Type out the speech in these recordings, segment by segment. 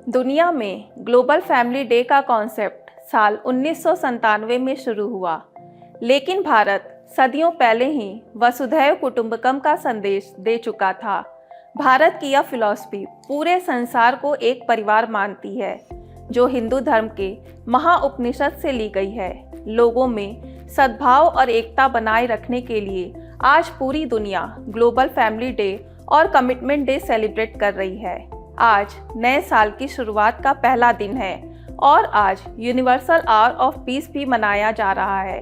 दुनिया में global family day का कॉन्सेप्ट साल 1997 में शुरू हुआ, लेकिन भारत सदियों पहले ही वसुधैव कुटुंबकम का संदेश दे चुका था। भारत की यह फिलॉसफी पूरे संसार को एक परिवार मानती है, जो हिंदू धर्म के महाउपनिषद से ली गई है। लोगों में सद्भाव और एकता बनाए रखने के लिए आज पूरी दुनिया ग्लोबल फैमिली डे और कमिटमेंट डे सेलिब्रेट कर रही है। आज नए साल की शुरुआत का पहला दिन है और आज यूनिवर्सल आवर ऑफ पीस भी मनाया जा रहा है।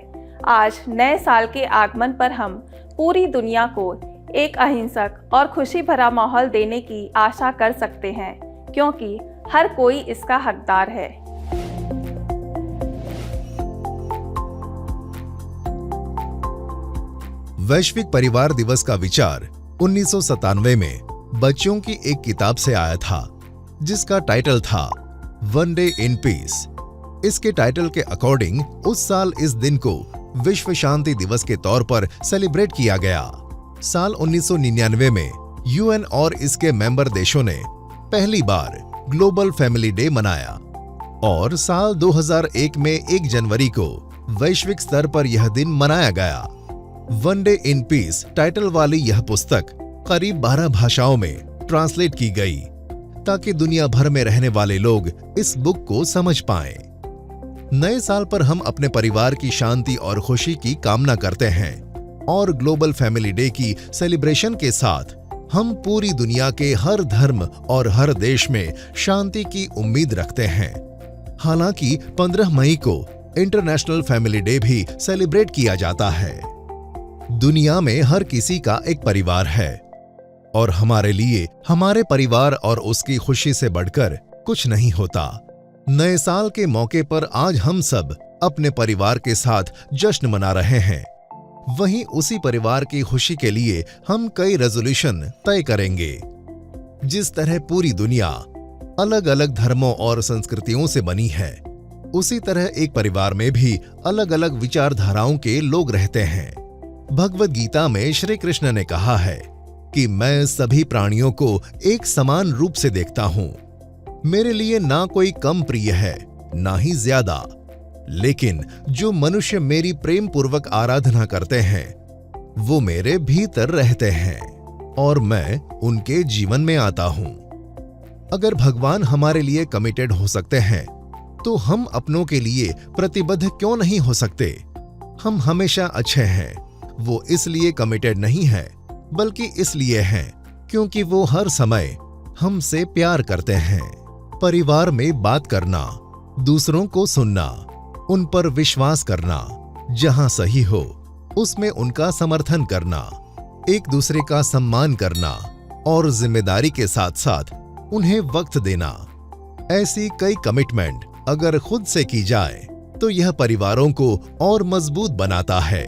आज नए साल के आगमन पर हम पूरी दुनिया को एक अहिंसक और खुशी भरा माहौल देने की आशा कर सकते हैं, क्योंकि हर कोई इसका हकदार है। वैश्विक परिवार दिवस का विचार 1997 में बच्चों की एक किताब से आया था, जिसका टाइटल था वन डे इन पीस। इसके टाइटल के अकॉर्डिंग उस साल इस दिन को विश्व शांति दिवस के तौर पर सेलिब्रेट किया गया। साल 1999 में यूएन और इसके मेंबर देशों ने पहली बार ग्लोबल फैमिली डे मनाया और साल 2001 में 1 जनवरी को वैश्विक स्तर पर यह दिन मनाया गया। One day in peace title वाली यह पुस्तक करीब 12 भाषाओं में ट्रांसलेट की गई, ताकि दुनिया भर में रहने वाले लोग इस बुक को समझ पाएं। नए साल पर हम अपने परिवार की शांति और खुशी की कामना करते हैं और ग्लोबल फैमिली डे की सेलिब्रेशन के साथ हम पूरी दुनिया के हर धर्म और हर देश में शांति की उम्मीद रखते हैं। हालांकि 15 मई को इंटरनेशनल फैमिली डे भी सेलिब्रेट किया जाता है। दुनिया में हर किसी का एक परिवार है और हमारे लिए हमारे परिवार और उसकी खुशी से बढ़कर कुछ नहीं होता। नए साल के मौके पर आज हम सब अपने परिवार के साथ जश्न मना रहे हैं। वहीं उसी परिवार की खुशी के लिए हम कई रेजोल्यूशन तय करेंगे। जिस तरह पूरी दुनिया अलग अलग धर्मों और संस्कृतियों से बनी है, उसी तरह एक परिवार में भी अलग अलग विचारधाराओं के लोग रहते हैं। भगवद गीता में श्री कृष्ण ने कहा है कि मैं सभी प्राणियों को एक समान रूप से देखता हूं। मेरे लिए ना कोई कम प्रिय है, ना ही ज्यादा, लेकिन जो मनुष्य मेरी प्रेम पूर्वक आराधना करते हैं, वो मेरे भीतर रहते हैं और मैं उनके जीवन में आता हूं। अगर भगवान हमारे लिए कमिटेड हो सकते हैं, तो हम अपनों के लिए प्रतिबद्ध क्यों नहीं हो सकते? हम हमेशा अच्छे हैं। वो इसलिए कमिटेड नहीं है, बल्कि इसलिए हैं क्योंकि वो हर समय हमसे प्यार करते हैं। परिवार में बात करना, दूसरों को सुनना, उन पर विश्वास करना, जहां सही हो उसमें उनका समर्थन करना, एक दूसरे का सम्मान करना और जिम्मेदारी के साथ साथ उन्हें वक्त देना, ऐसी कई कमिटमेंट अगर खुद से की जाए तो यह परिवारों को और मजबूत बनाता है।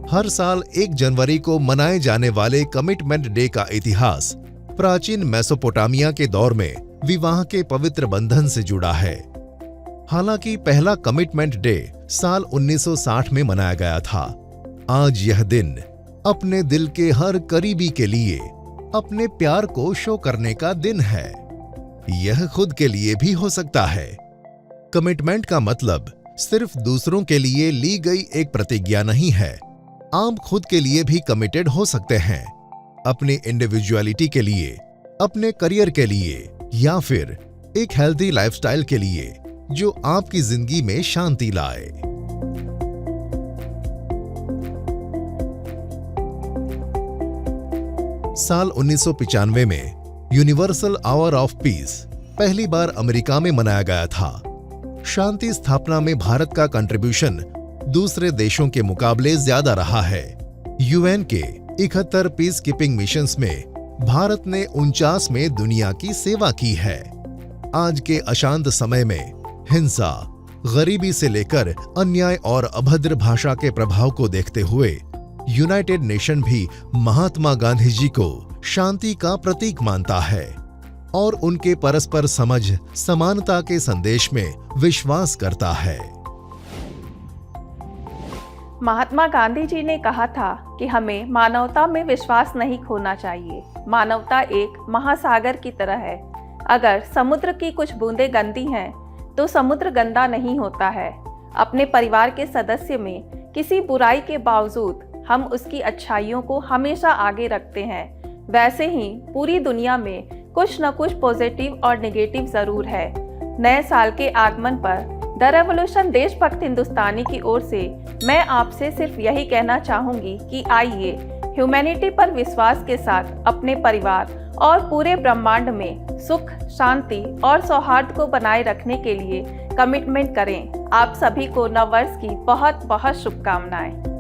हर साल 1 जनवरी को मनाए जाने वाले कमिटमेंट डे का इतिहास प्राचीन मेसोपोटामिया के दौर में विवाह के पवित्र बंधन से जुड़ा है। हालांकि पहला कमिटमेंट डे साल 1960 में मनाया गया था। आज यह दिन अपने दिल के हर करीबी के लिए अपने प्यार को शो करने का दिन है। यह खुद के लिए भी हो सकता है। कमिटमेंट का मतलब सिर्फ दूसरों के लिए ली गई एक प्रतिज्ञा नहीं है। आप खुद के लिए भी कमिटेड हो सकते हैं, अपनी इंडिविजुअलिटी के लिए, अपने करियर के लिए या फिर एक हेल्दी लाइफस्टाइल के लिए जो आपकी जिंदगी में शांति लाए। साल 1995 में यूनिवर्सल आवर ऑफ पीस पहली बार अमेरिका में मनाया गया था। शांति स्थापना में भारत का कंट्रीब्यूशन दूसरे देशों के मुकाबले ज्यादा रहा है। यूएन के 71 पीस कीपिंग मिशंस में भारत ने 49 में दुनिया की सेवा की है। आज के अशांत समय में हिंसा, गरीबी से लेकर अन्याय और अभद्र भाषा के प्रभाव को देखते हुए यूनाइटेड नेशन भी महात्मा गांधी जी को शांति का प्रतीक मानता है और उनके परस्पर समझ, समानता के संदेश में विश्वास करता है। महात्मा गांधी जी ने कहा था कि हमें मानवता में विश्वास नहीं खोना चाहिए। मानवता एक महासागर की तरह है। अगर समुद्र की कुछ बूंदें गंदी हैं तो समुद्र गंदा नहीं होता है। अपने परिवार के सदस्य में किसी बुराई के बावजूद हम उसकी अच्छाइयों को हमेशा आगे रखते हैं, वैसे ही पूरी दुनिया में कुछ न कुछ पॉजिटिव और नेगेटिव ज़रूर है। नए साल के आगमन पर द रेवोल्यूशन देशभक्त हिंदुस्तानी की ओर से मैं आपसे सिर्फ यही कहना चाहूँगी कि आइए ह्यूमैनिटी पर विश्वास के साथ अपने परिवार और पूरे ब्रह्मांड में सुख, शांति और सौहार्द को बनाए रखने के लिए कमिटमेंट करें। आप सभी को नववर्ष की बहुत बहुत शुभकामनाएं।